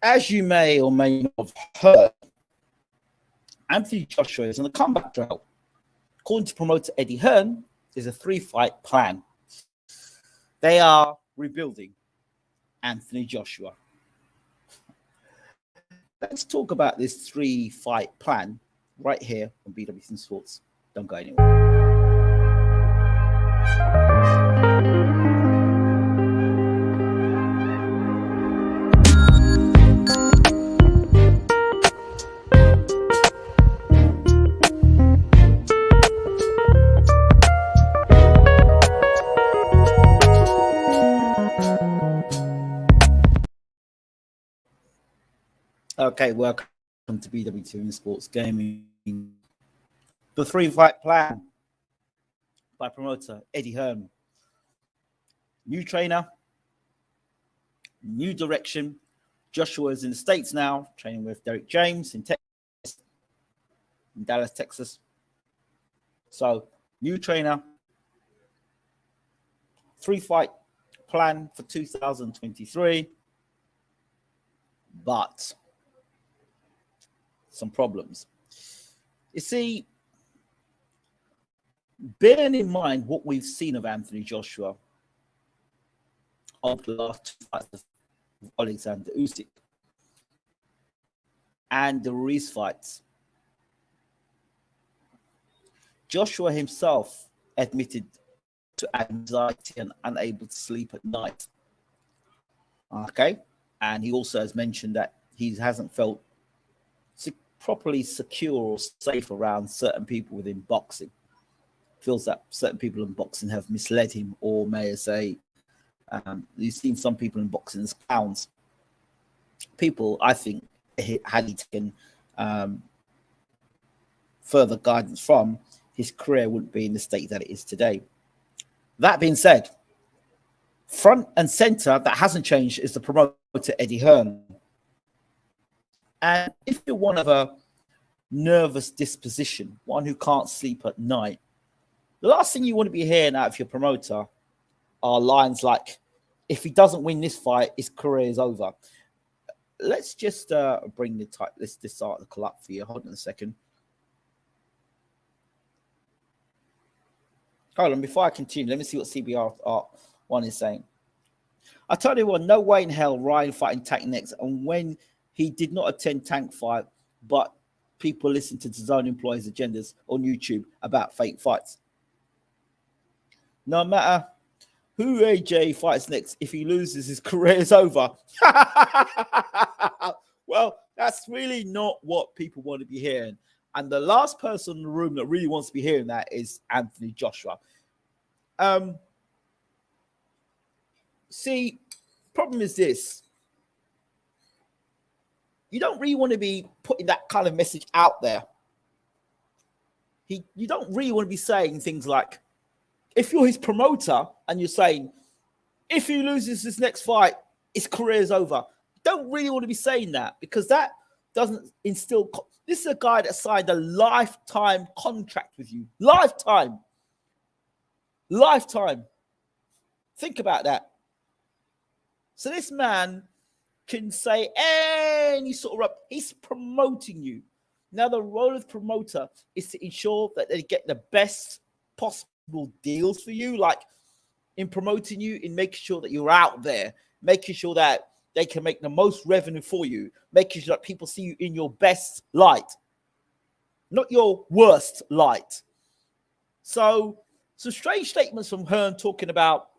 As you may or may not have heard, Anthony Joshua is on the comeback trail. According to promoter Eddie Hearn, there's a 3-fight plan. They are rebuilding Anthony Joshua. Let's talk about this 3-fight plan right here on BWC Sports. Don't go anywhere. Okay, welcome to BWC Sports Gaming. The 3-fight plan by promoter Eddie Hearn. New trainer, new direction. Joshua is in the States now, training with Derek James in Texas, in Dallas, Texas. So, new trainer, 3-fight plan for 2023, but some problems. You see, bearing in mind what we've seen of Anthony Joshua over the last 2 fights of Alexander Usyk and the Ruiz fights, Joshua himself admitted to anxiety and unable to sleep at night. Okay, and he also has mentioned that he hasn't felt properly secure or safe around certain people within boxing. Feels that certain people in boxing have misled him, or may I say, you've seen some people in boxing as clowns. People, I think, had he taken further guidance from, his career wouldn't be in the state that it is today. That being said, front and center, that hasn't changed, is the promoter Eddie Hearn. And if you're one of a nervous disposition, one who can't sleep at night, the last thing you want to be hearing out of your promoter are lines like, if he doesn't win this fight, his career is over. Let's just bring this article up for you. Hold on a second. Hold on, before I continue, let me see what CBR1 is saying. I tell you what, no way in hell Ryan fighting Tank next. And when he did not attend Tank fight, but people listen to his own employees' agendas on YouTube about fake fights. No matter who AJ fights next, if he loses, his career is over. Well, that's really not what people want to be hearing. And the last person in the room that really wants to be hearing that is Anthony Joshua. See, problem is this. You don't really want to be putting that kind of message out there. You don't really want to be saying things like, if you're his promoter and you're saying, if he loses this next fight, his career is over. You don't really want to be saying that, because that doesn't instill. This is a guy that signed a lifetime contract with you. Lifetime. Think about that. So this man can say any sort of, he's promoting you. Now, the role of promoter is to ensure that they get the best possible deals for you, like in promoting you, in making sure that you're out there, making sure that they can make the most revenue for you, making sure that people see you in your best light, not your worst light. So some strange statements from Hearn talking about,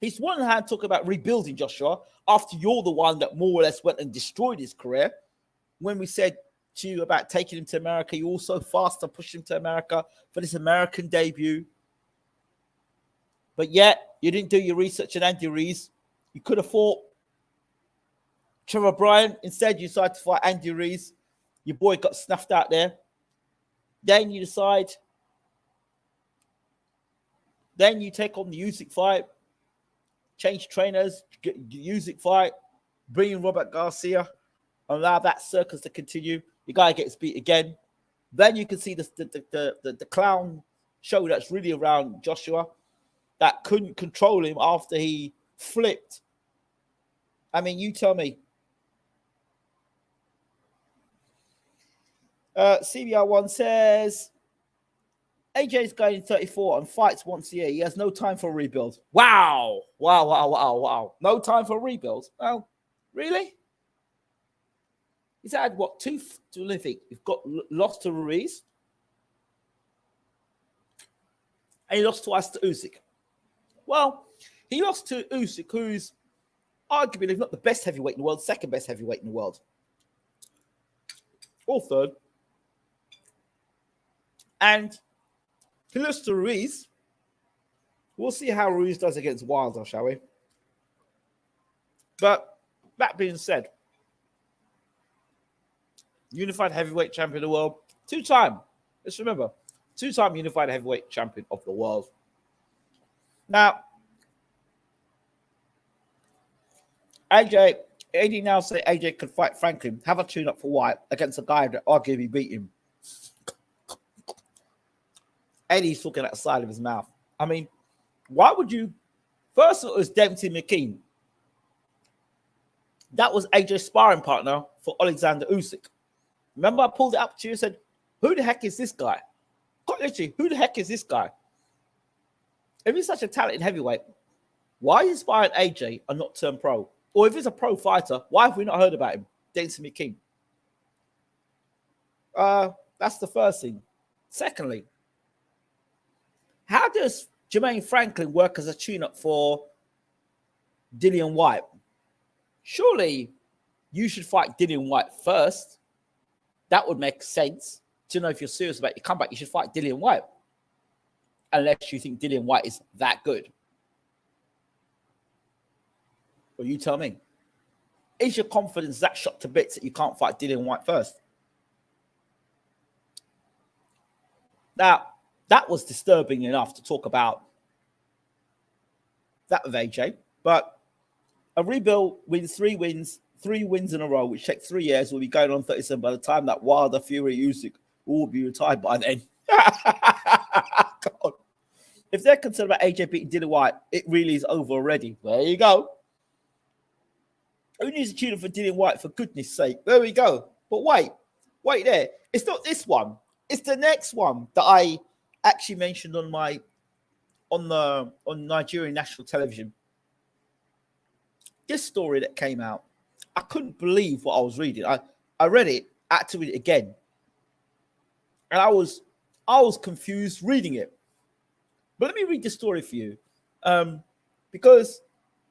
he's one hand talking about rebuilding Joshua after you're the one that more or less went and destroyed his career. When we said to you about taking him to America, you also faster pushed him to America for this American debut. But yet, you didn't do your research on Andy Ruiz. You could have fought Trevor Bryan. Instead, you decided to fight Andy Ruiz. Your boy got snuffed out there. Then you decide. Then you take on the Usyk fight. Change trainers, get Usyk fight. Bring in Robert Garcia. Allow that circus to continue. The guy gets beat again. Then you can see the clown show that's really around Joshua that couldn't control him after he flipped. I mean, you tell me. CBR1 says AJ is going 34 and fights once a year. He has no time for a rebuild. Wow. No time for a rebuild. Well, really? He's had what, two? Let me think. You've got lost to Ruiz, and he lost twice to Usyk. Well, he lost to Usyk, who's arguably, if not the best heavyweight in the world, second best heavyweight in the world, or third. And he lost to Ruiz. We'll see how Ruiz does against Wilder, shall we? But that being said, unified heavyweight champion of the world, two-time. Let's remember, two-time unified heavyweight champion of the world. Now, AD now say AJ could fight Franklin, have a tune-up for White against a guy that arguably beat him. Eddie's talking out the side of his mouth. I mean, why would you? First, it was Dempsey McKean. That was AJ's sparring partner for Alexander Usyk. Remember, I pulled it up to you and said, who the heck is this guy? Quite literally, who the heck is this guy? If he's such a talented heavyweight, why is he sparring AJ and not turn pro? Or if he's a pro fighter, why have we not heard about him? Dempsey McKean. That's the first thing. Secondly, how does Jermaine Franklin work as a tune-up for Dillian White? Surely you should fight Dillian White first. That would make sense. To know if you're serious about your comeback, you should fight Dillian White. Unless you think Dillian White is that good. Well, you tell me. Is your confidence that shot to bits that you can't fight Dillian White first? Now, that was disturbing enough to talk about that with AJ. But a rebuild with three wins in a row, which takes 3 years, will be going on 37 by the time that Wilder, Fury, Usyk will be retired by then. God. If they're concerned about AJ beating Dillian White, it really is over already. There you go. Who needs a tune for Dillian White, for goodness sake? There we go. But wait there. It's not this one. It's the next one that I actually mentioned on Nigerian national television. This story that came out, I couldn't believe what I was reading. I read it, I had to read it again. And I was confused reading it. But let me read the story for you. Because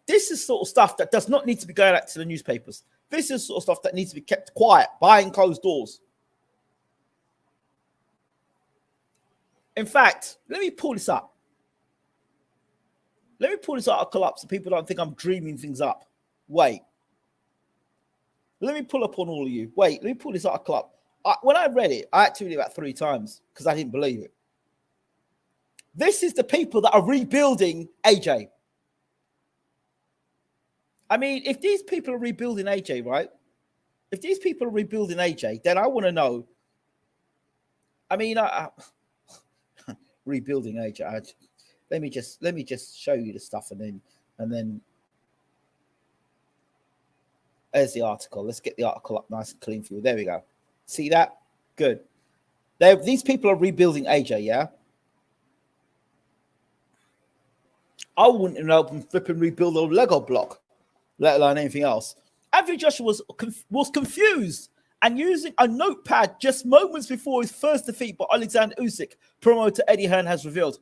this is sort of stuff that does not need to be going out to the newspapers. This is sort of stuff that needs to be kept quiet, behind closed doors. In fact, let me pull this up. Let me pull this article up so people don't think I'm dreaming things up. Wait. Let me pull up on all of you. Wait, let me pull this article up. When I read it, I had to read it about 3 times because I didn't believe it. This is the people that are rebuilding AJ. I mean, if these people are rebuilding AJ, right? If these people are rebuilding AJ, then I want to know. I mean, rebuilding AJ. Let me just show you the stuff, and then there's the article. Let's get the article up nice and clean for you. There we go. See that? Good. These people are rebuilding AJ, yeah? I wouldn't help them flipping rebuild a Lego block, let alone anything else. Anthony Joshua was confused and using a notepad just moments before his first defeat by Alexander Usyk, promoter Eddie Hearn has revealed.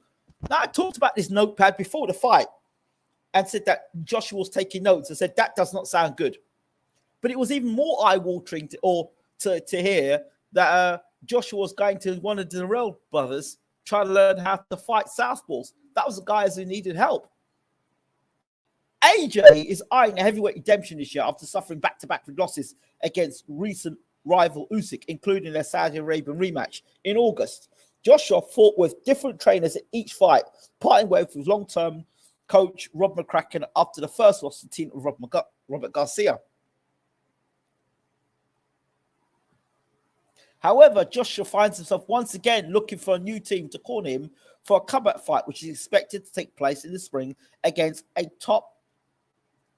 Now, I talked about this notepad before the fight and said that Joshua was taking notes and said that does not sound good. But it was even more eye-watering to hear that Joshua was going to one of the Darrell brothers trying to learn how to fight southpaws. That was the guys who needed help. AJ is eyeing a heavyweight redemption this year after suffering back-to-back losses against recent rival Usyk, including their Saudi Arabian rematch in August. Joshua fought with different trainers at each fight, parting ways with long-term coach Rob McCracken after the first loss to the team of Robert Garcia. However, Joshua finds himself once again looking for a new team to corner him for a comeback fight, which is expected to take place in the spring against a top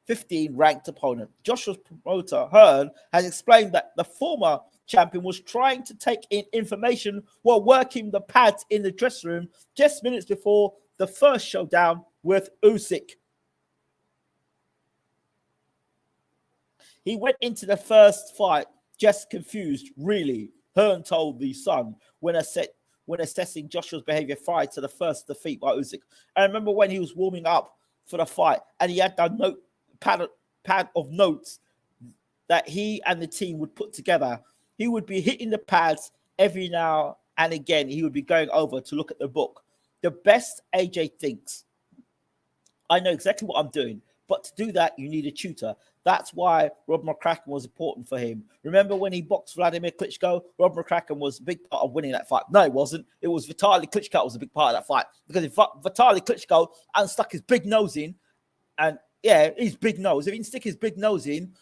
15 ranked opponent. Joshua's promoter, HEARN, has explained that the former champion was trying to take in information while working the pads in the dressing room just minutes before the first showdown with Usyk. He went into the first fight just confused, really, Hearn told The Sun when assessing Joshua's behavior prior to the first defeat by Usyk. I remember when he was warming up for the fight and he had the pad of notes that he and the team would put together. He would be hitting the pads every now and again. He would be going over to look at the book. The best AJ thinks. I know exactly what I'm doing, but to do that, you need a tutor. That's why Rob McCracken was important for him. Remember when he boxed Vladimir Klitschko? Rob McCracken was a big part of winning that fight. No, it wasn't. It was Vitaly Klitschko that was a big part of that fight. Because if Vitaly Klitschko hadn't stuck his big nose in, and yeah, his big nose, if he didn't stick his big nose in,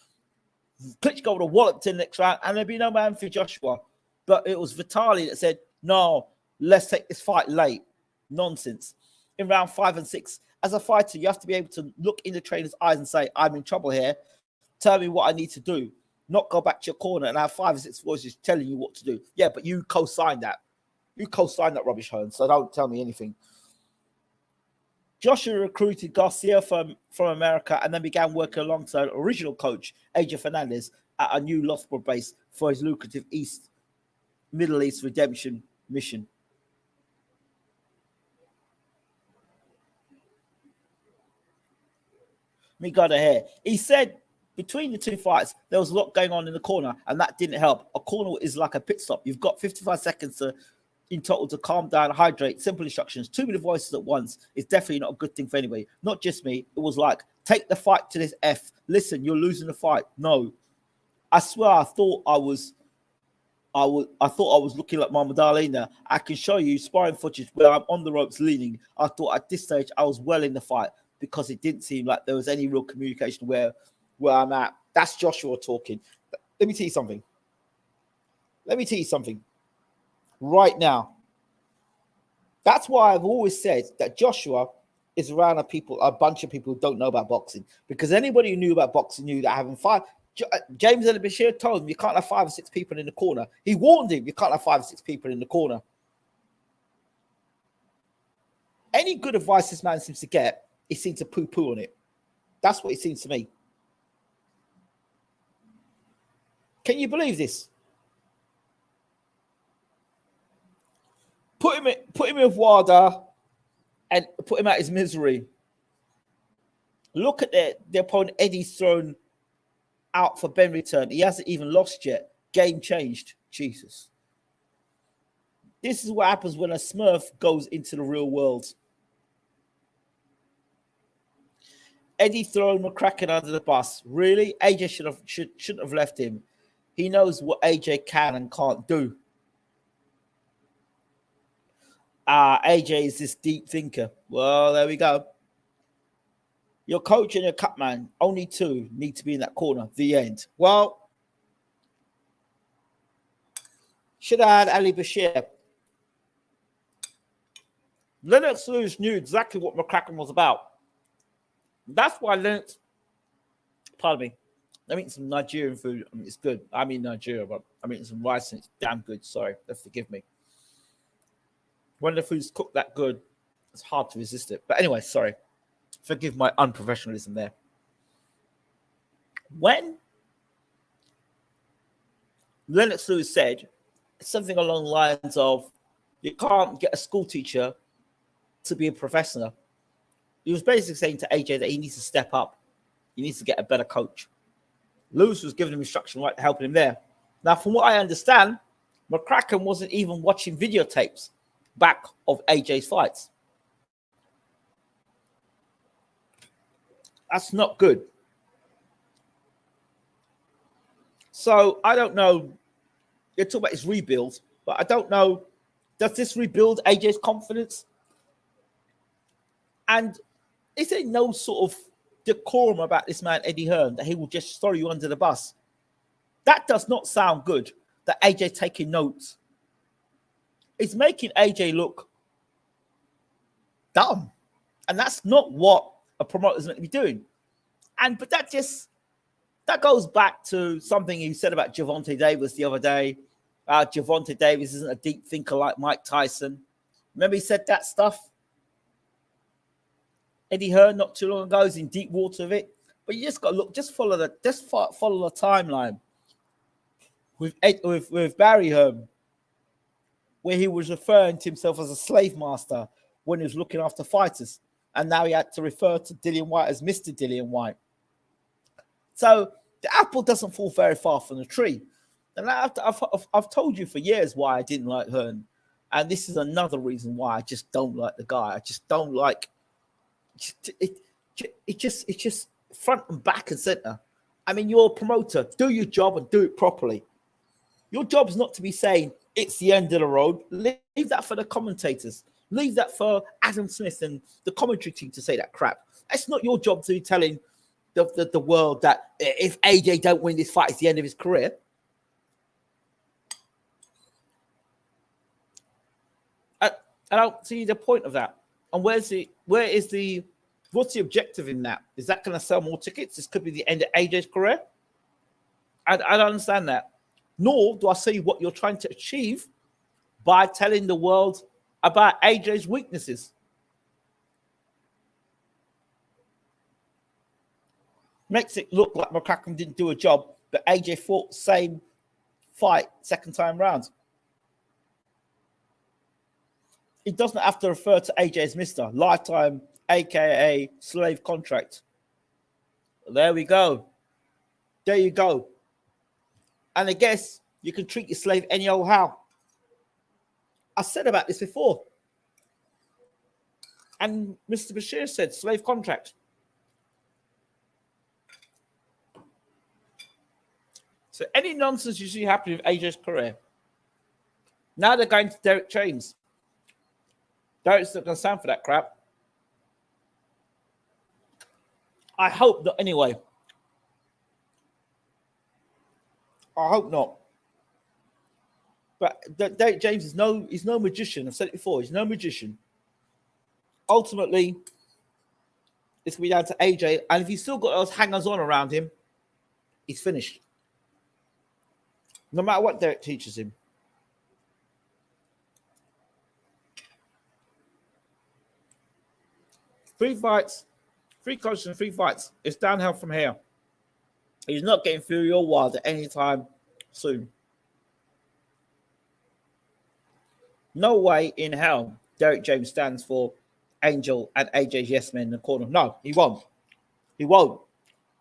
Klitschko would have walloped in the next round and there'd be no man for Joshua. But it was Vitaly that said, no, let's take this fight late. Nonsense. In round 5 and 6, as a fighter, you have to be able to look in the trainer's eyes and say, I'm in trouble here. Tell me what I need to do. Not go back to your corner and have 5 or 6 voices telling you what to do. Yeah, but you co-signed that. You co-signed that rubbish, Hearn, so don't tell me anything. Joshua recruited Garcia from America and then began working alongside original coach AJ Fernandez at a new Loughborough base for his lucrative Middle East redemption mission. Me got ahead. He said between the two fights, there was a lot going on in the corner, and that didn't help. A corner is like a pit stop. You've got 55 seconds in total to calm down, hydrate, simple instructions. Too many voices at once is definitely not a good thing for anybody. Not just me. It was like, take the fight to this F. Listen, you're losing the fight. No. I swear I thought I was looking like Muhammad Ali now. I can show you sparring footage where I'm on the ropes leaning. I thought at this stage I was well in the fight because it didn't seem like there was any real communication where I'm at. That's Joshua talking. Let me tell you something. Right now. That's why I've always said that Joshua is around a bunch of people who don't know about boxing. Because anybody who knew about boxing knew that having James El-Bashir told him you can't have 5 or 6 people in the corner. He warned him you can't have 5 or 6 people in the corner. Any good advice this man seems to get, he seems to poo-poo on it. That's what it seems to me. Can you believe this? Put him with WADA and put him out his misery. Look at the opponent Eddie's thrown out for Ben return. He hasn't even lost yet. Game changed. Jesus. This is what happens when a Smurf goes into the real world. Eddie throwing McCracken under the bus. Really? AJ shouldn't have left him. He knows what AJ can and can't do. AJ is this deep thinker. Well, there we go. Your coach and your cut man, only 2 need to be in that corner. The end. Well, should have had Ali Bashir. Lennox Lewis knew exactly what McCracken was about. That's why Lennox, pardon me, I'm eating some Nigerian food. I mean, it's good. I'm in Nigeria, but I'm eating some rice and it's damn good. Sorry, forgive me. When the food's cooked that good, it's hard to resist it. But anyway, sorry. Forgive my unprofessionalism there. When Lennox Lewis said something along the lines of, you can't get a school teacher to be a professor, he was basically saying to AJ that he needs to step up. He needs to get a better coach. Lewis was giving him instruction, right, helping him there. Now, from what I understand, McCracken wasn't even watching videotapes back of AJ's fights. That's not good. So I don't know. You're talking about his rebuild, but I don't know. Does this rebuild AJ's confidence? And is there no sort of decorum about this man, Eddie Hearn, that he will just throw you under the bus? That does not sound good, that AJ taking notes. It's making AJ look dumb. And that's not what a promoter is meant to be doing. But that That goes back to something you said about Javonte Davis the other day. Javonte Davis isn't a deep thinker like Mike Tyson. Remember he said that stuff? Eddie Hearn not too long ago is in deep water of it. But you just got to look, just follow the timeline with Barry Hearn, where he was referring to himself as a slave master when he was looking after fighters. And now he had to refer to Dillian White as Mr. Dillian White. So the apple doesn't fall very far from the tree. And I've told you for years why I didn't like Hearn. And this is another reason why I just don't like the guy. I just don't like it. It's just front and back and center. I mean, you're a promoter. Do your job and do it properly. Your job is not to be saying it's the end of the road. Leave that for the commentators. Leave that for Adam Smith and the commentary team to say that crap. It's not your job to be telling the world that if AJ don't win this fight, it's the end of his career. I don't see the point of that. And what's the objective in that? Is that going to sell more tickets? This could be the end of AJ's career. I don't understand that. Nor do I see what you're trying to achieve by telling the world about AJ's weaknesses. Makes it look like McCracken didn't do a job, but AJ fought the same fight second time round. He doesn't have to refer to AJ as Mr. Lifetime, aka slave contract. There we go. There you go. And I guess you can treat your slave any old how. I said about this before. And Mr. Bashir said slave contract. So any nonsense you see happening with AJ's career, now they're going to Derek James. Derek's not going to stand for that crap. I hope not anyway. I hope not. But Derek James is he's no magician. I've said it before. He's no magician. Ultimately, it's going to be down to AJ. And if he's still got those hangers-on around him, he's finished. No matter what Derek teaches him. Three fights, 3 coaches and 3 fights. It's downhill from here. He's not getting Fury or Wilder anytime soon. No way in hell Derek James stands for Angel and AJ's yes men in the corner. No, he won't. He won't.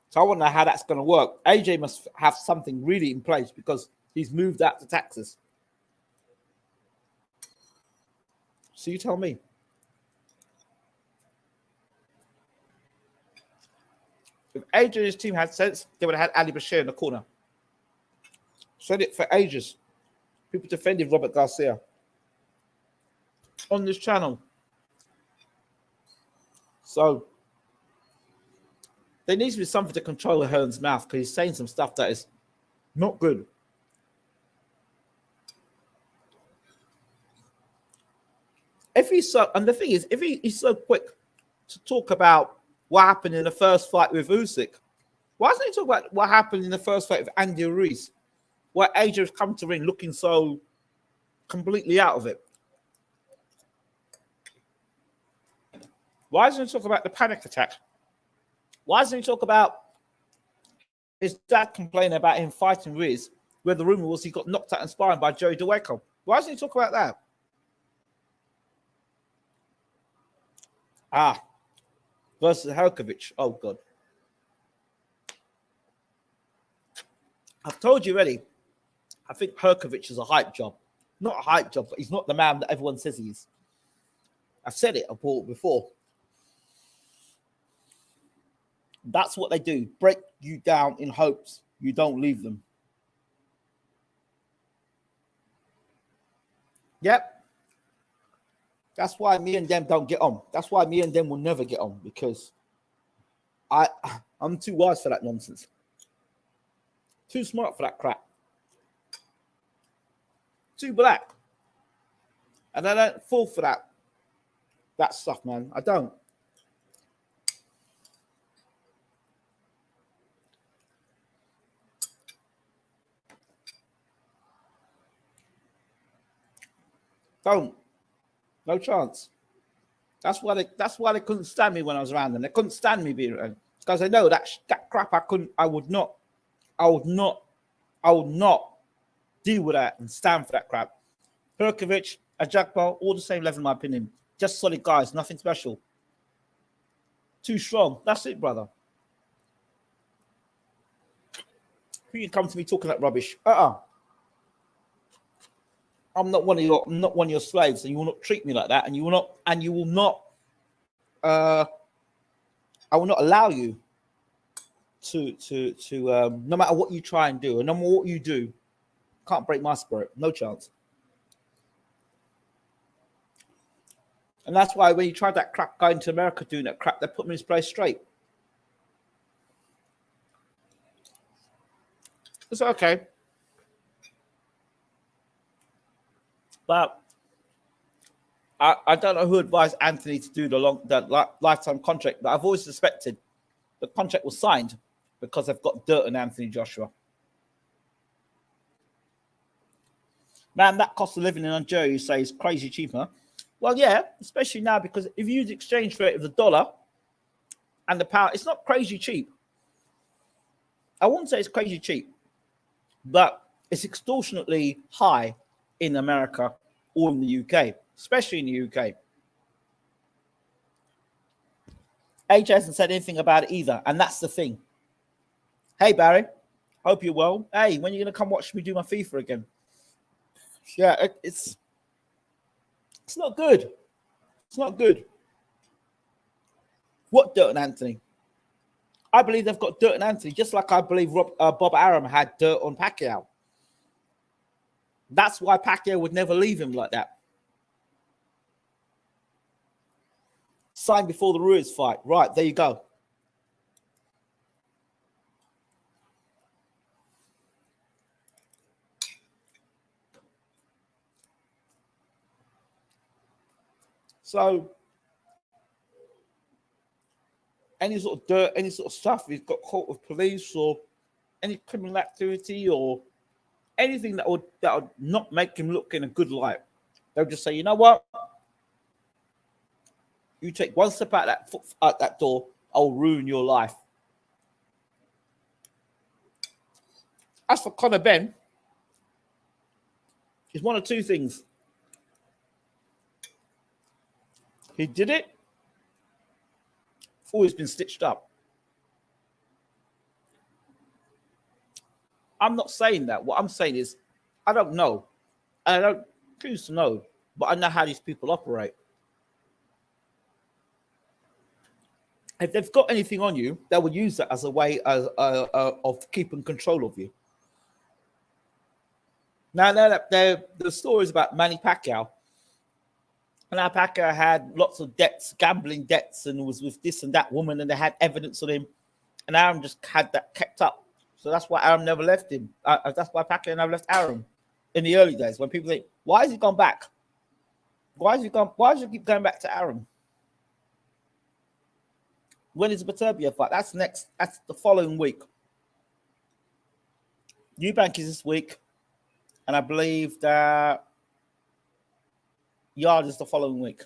So I want to know how that's going to work. AJ must have something really in place because he's moved out to Texas. So you tell me. If AJ and his team had sense, they would have had Ali Bashir in the corner. Said it for ages. People defended Robert Garcia on this channel. So there needs to be something to control Hearn's mouth because he's saying some stuff that is not good. If he's so, and the thing is, if he's so quick to talk about what happened in the first fight with Usyk, why doesn't he talk about what happened in the first fight with Andy Ruiz, where AJ has come to ring looking so completely out of it? Why doesn't he talk about the panic attack? Why doesn't he talk about his dad complaining about him fighting Ruiz, where the rumor was he got knocked out and sparring by Joey DeWeco? Why doesn't he talk about that? Versus Herkovich. Oh, God. I've told you already, I think Herkovich is a hype job. Not a hype job, but he's not the man that everyone says he is. I've said it, I've bought it before. That's what they do. Break you down in hopes you don't leave them. Yep. That's why me and them don't get on. That's why me and them will never get on, because I'm too wise for that nonsense. Too smart for that crap. Too black. And I don't fall for that stuff, man. I don't. Don't. No chance. That's why they couldn't stand me when I was around them. They couldn't stand me being around because they know that crap I would not deal with that and stand for that crap. Perkovic, Ajakpo, all the same level in my opinion. Just solid guys, nothing special. Too strong. That's it, brother. You come to me talking that rubbish. I'm not one of your slaves, and you will not treat me like that, and you will not I will not allow you to no matter what you try and do, and no matter what you do, can't break my spirit. No chance. And that's why when you tried that crap going to America doing that crap, they put me in his place straight. It's okay. But I don't know who advised Antony to do the lifetime contract, but I've always suspected the contract was signed because they've got dirt on Anthony Joshua. Man, that cost of living in Nigeria, you say, is crazy cheaper. Well, yeah, especially now because if you use the exchange rate of the dollar and the pound, it's not crazy cheap. I wouldn't say it's crazy cheap, but it's extortionately high in America or in the UK, especially in the UK. AJ hasn't said anything about it either, and that's the thing. Hey, Barry, hope you're well. Hey, when are you going to come watch me do my FIFA again? Yeah, it's not good. It's not good. What dirt on Antony? I believe they've got dirt on Antony, just like I believe Bob Arum had dirt on Pacquiao. That's why Pacquiao would never leave him like that. Signed before the Ruiz fight. Right, there you go. So, any sort of dirt, any sort of stuff, he's got caught with police or any criminal activity or anything that would not make him look in a good light. They'll just say, you know what? You take one step out that door, I'll ruin your life. As for Conor Benn, it's one of two things. He did it, or he's been stitched up. I'm not saying that. What I'm saying is, I don't know. I don't choose to know, but I know how these people operate. If they've got anything on you, they will use that as a way of keeping control of you. Now the stories about Manny Pacquiao, and now Pacquiao had lots of debts, gambling debts, and was with this and that woman, and they had evidence on him, and Arum just had that kept up. So that's why Arum never left him. That's why Pacquiao never left Arum in the early days. When people say, "Why has he gone back? Why has he keep going back to Arum?" When is the Beterbiev fight? That's next. That's the following week. Eubank is this week, and I believe that Yard is the following week.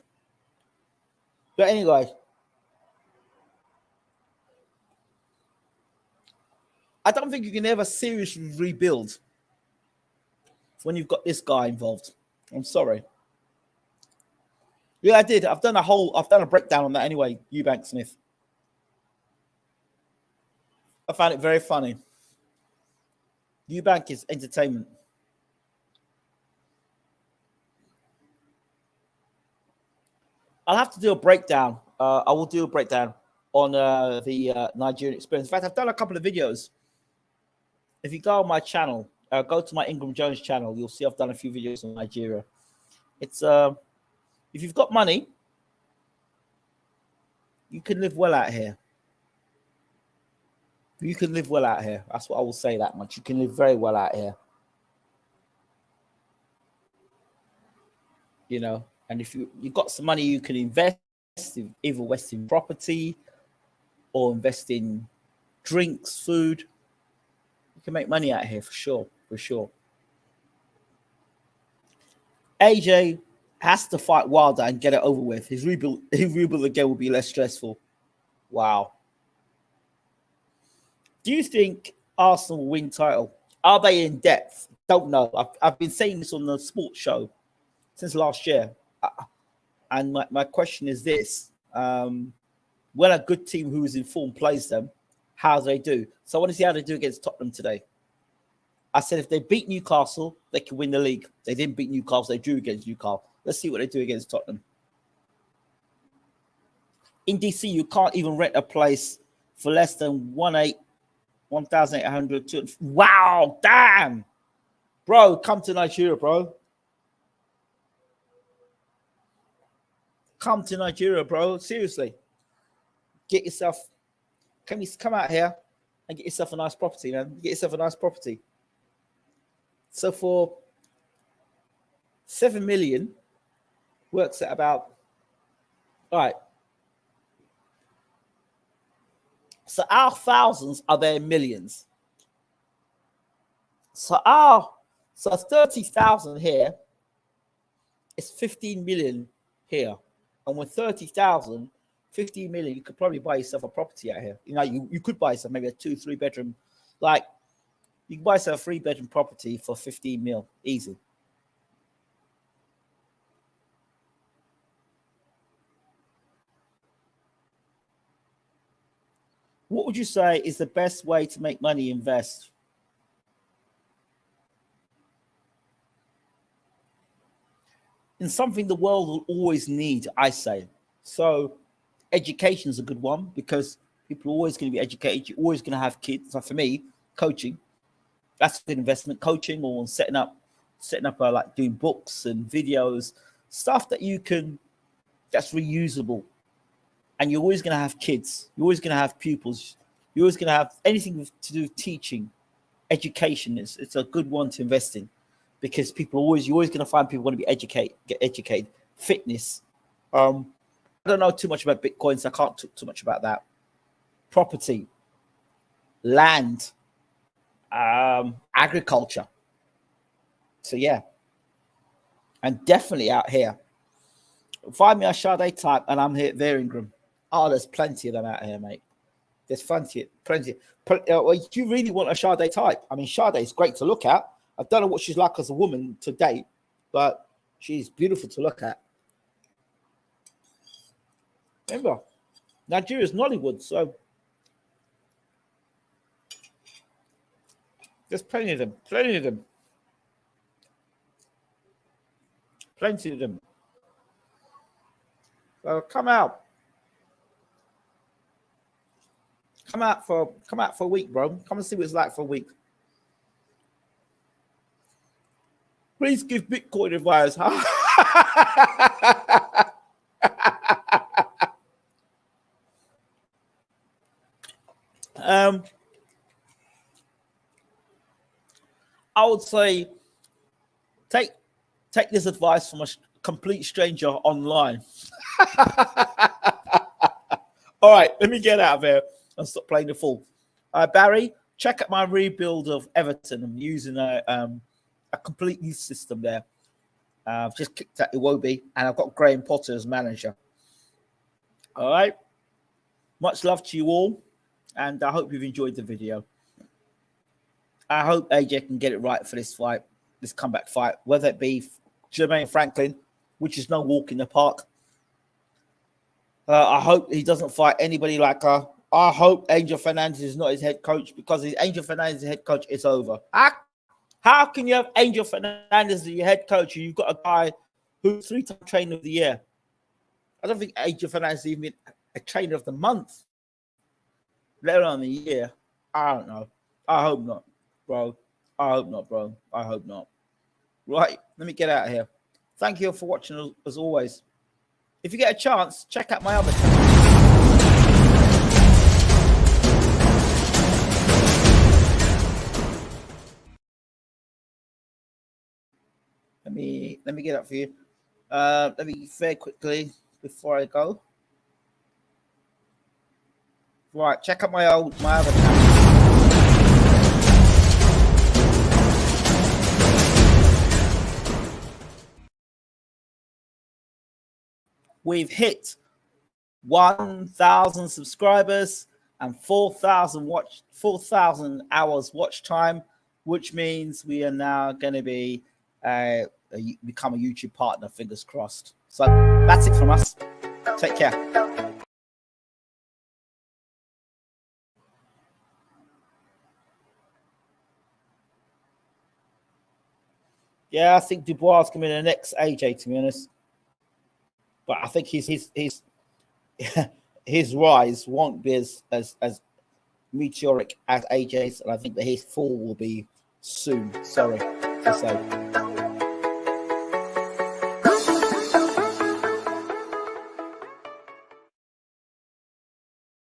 But anyway, I don't think you can ever seriously rebuild when you've got this guy involved. I'm sorry. Yeah, I did. I've done a breakdown on that anyway, Eubank Smith. I found it very funny. Eubank is entertainment. I'll have to do a breakdown. I will do a breakdown on the Nigerian experience. In fact, I've done a couple of videos. If you go on my channel, go to my Ingram Jones channel, you'll see I've done a few videos on Nigeria. It's if you've got money, you can live well out here. You can live well out here. That's what I will say that much. You can live very well out here. You know, and if you've got some money, you can invest, either invest in property or invest in drinks, food. You can make money out here for sure, for sure. AJ has to fight Wilder and get it over with. His rebuild again will be less stressful. Wow. Do you think Arsenal will win title? Are they in depth? Don't know. I've been saying this on the sports show since last year. And my question is this. When a good team who is in form plays them, how do they do? So I want to see how they do against Tottenham today. I said if they beat Newcastle, they can win the league. They didn't beat Newcastle. They drew against Newcastle. Let's see what they do against Tottenham. In DC, you can't even rent a place for less than 1,800. Wow, damn. Bro, come to Nigeria, bro. Come to Nigeria, bro. Seriously. Get yourself, come out here and get yourself a nice property, man. Get yourself a nice property. So for 7 million, works at about, all right. So our thousands are their millions. So 30,000 here is 15 million here. And with 30,000, 15 million, you could probably buy yourself a property out here. You know, you could buy yourself maybe a 2-3 bedroom, like you can buy yourself a 3-bedroom property for 15 mil, easy. What would you say is the best way to make money invest? In something the world will always need, I say. So education is a good one because people are always going to be educated. You're always going to have kids. So for me, coaching, that's a good investment. Coaching or setting up like doing books and videos, stuff that you can, that's reusable. And you're always going to have kids. You're always going to have pupils. You're always going to have anything to do with teaching. Education it's a good one to invest in because you're always going to find people want to get educated. Fitness. I don't know too much about Bitcoin, so I can't talk too much about that. Property, land, agriculture. So yeah, and definitely out here. Find me a Sade type, and I'm here there, Ingram. Oh, there's plenty of them out here, mate. There's plenty. If you really want a Sade type, I mean, Sade is great to look at. I don't know what she's like as a woman to date, but she's beautiful to look at. Remember, Nigeria's Nollywood, so there's plenty of them. Plenty of them. So come out. Come out for a week, bro. Come and see what it's like for a week. Please give Bitcoin advice. I would say take this advice from a complete stranger online. All right, let me get out of here and stop playing the fool. Barry, check out my rebuild of Everton. I'm using a complete youth system there. I've just kicked out Iwobi, and I've got Graham Potter as manager. All right. Much love to you all, and I hope you've enjoyed the video. I hope AJ can get it right for this fight, this comeback fight, whether it be Jermaine Franklin, which is no walk in the park. I hope he doesn't fight anybody like her. I hope Angel Fernandez is not his head coach, because if Angel Fernandez is head coach, it's over. How can you have Angel Fernandez as your head coach and you've got a guy who's 3-time trainer of the year? I don't think Angel Fernandez is even a trainer of the month, let alone the year. I don't know. I hope not, bro. I hope not, bro. I hope not. Right, let me get out of here. Thank you for watching, as always. If you get a chance, check out my other channel. Let me get up for you. Let me very quickly before I go. Right, check out my other channel. we've hit 1,000 subscribers and 4,000 hours watch time, which means we are now going to be become a YouTube partner. Fingers crossed. So that's it from us. Take care. Yeah, I think Dubois is coming in the next AJ, to be honest. But I think his rise won't be as meteoric as AJ's, and I think that his fall will be soon. Sorry to say.